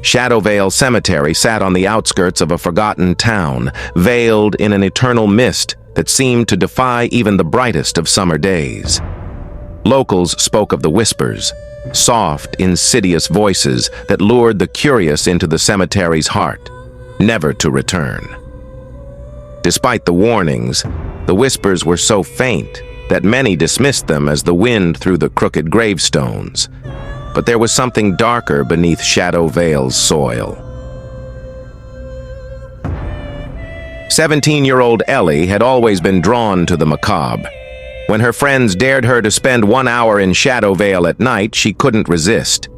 Shadowvale Cemetery sat on the outskirts of a forgotten town, veiled in an eternal mist that seemed to defy even the brightest of summer days. Locals spoke of the whispers, soft, insidious voices that lured the curious into the cemetery's heart, never to return. Despite the warnings, the whispers were so faint that many dismissed them as the wind through the crooked gravestones. But there was something darker beneath Shadowvale's soil. 17-year-old Ellie had always been drawn to the macabre. When her friends dared her to spend 1 hour in Shadowvale at night, she couldn't resist.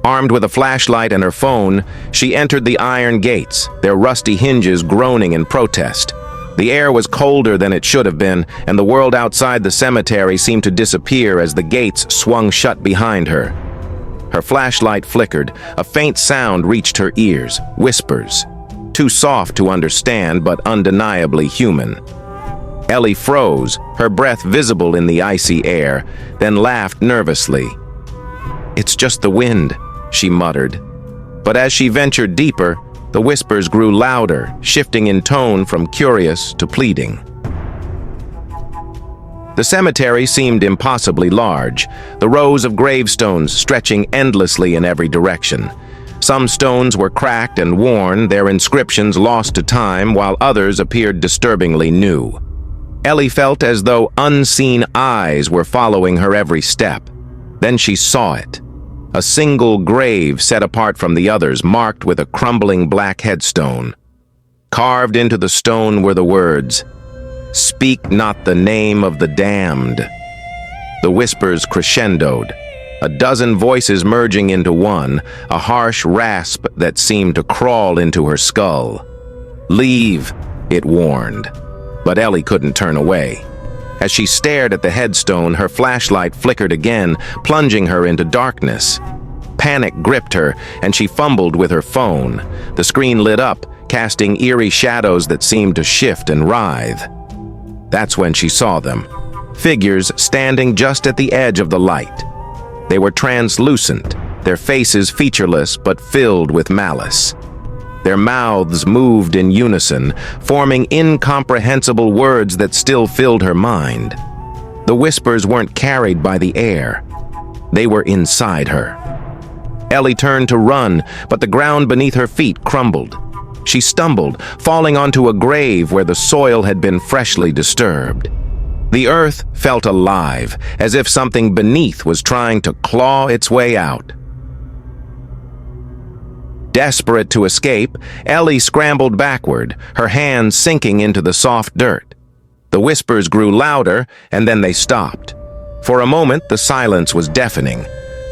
Armed with a flashlight and her phone, she entered the iron gates, their rusty hinges groaning in protest. The air was colder than it should have been, and the world outside the cemetery seemed to disappear as the gates swung shut behind her. Her flashlight flickered. A faint sound reached her ears, whispers. Too soft to understand, but undeniably human. Ellie froze, her breath visible in the icy air, then laughed nervously. "It's just the wind," she muttered. But as she ventured deeper, the whispers grew louder, shifting in tone from curious to pleading. The cemetery seemed impossibly large, the rows of gravestones stretching endlessly in every direction. Some stones were cracked and worn, their inscriptions lost to time, while others appeared disturbingly new. Ellie felt as though unseen eyes were following her every step. Then she saw it. A single grave set apart from the others, marked with a crumbling black headstone. Carved into the stone were the words, "Speak not the name of the damned." The whispers crescendoed, a dozen voices merging into one, a harsh rasp that seemed to crawl into her skull. "Leave," it warned. But Ellie couldn't turn away. As she stared at the headstone, her flashlight flickered again, plunging her into darkness. Panic gripped her, and she fumbled with her phone. The screen lit up, casting eerie shadows that seemed to shift and writhe. That's when she saw them. Figures standing just at the edge of the light. They were translucent, their faces featureless but filled with malice. Their mouths moved in unison, forming incomprehensible words that still filled her mind. The whispers weren't carried by the air. They were inside her. Ellie turned to run, but the ground beneath her feet crumbled. She stumbled, falling onto a grave where the soil had been freshly disturbed. The earth felt alive, as if something beneath was trying to claw its way out. Desperate to escape, Ellie scrambled backward, her hands sinking into the soft dirt. The whispers grew louder, and then they stopped. For a moment, the silence was deafening.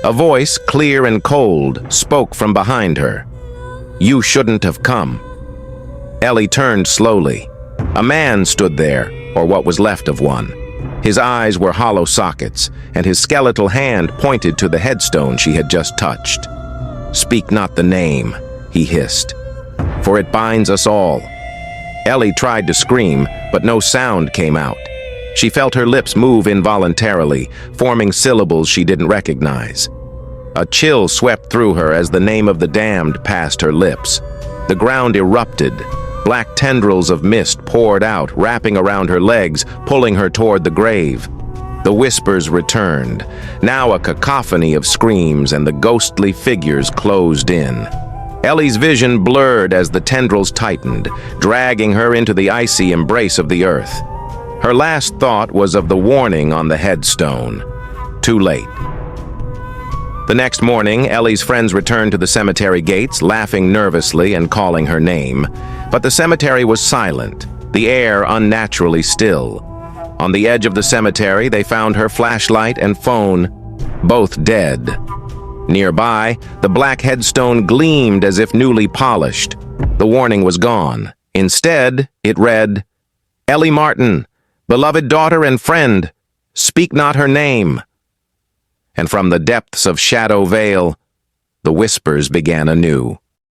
A voice, clear and cold, spoke from behind her. "You shouldn't have come." Ellie turned slowly. A man stood there, or what was left of one. His eyes were hollow sockets, and his skeletal hand pointed to the headstone she had just touched. "Speak not the name," he hissed, "for it binds us all." Ellie tried to scream, but no sound came out. She felt her lips move involuntarily, forming syllables she didn't recognize. A chill swept through her as the name of the damned passed her lips. The ground erupted. Black tendrils of mist poured out, wrapping around her legs, pulling her toward the grave. The whispers returned, now a cacophony of screams, and the ghostly figures closed in. Ellie's vision blurred as the tendrils tightened, dragging her into the icy embrace of the earth. Her last thought was of the warning on the headstone. Too late. The next morning, Ellie's friends returned to the cemetery gates, laughing nervously and calling her name. But the cemetery was silent, the air unnaturally still. On the edge of the cemetery, they found her flashlight and phone, both dead. Nearby, the black headstone gleamed as if newly polished. The warning was gone. Instead, it read, "Ellie Martin, beloved daughter and friend, speak not her name." And from the depths of Shadowvale, the whispers began anew.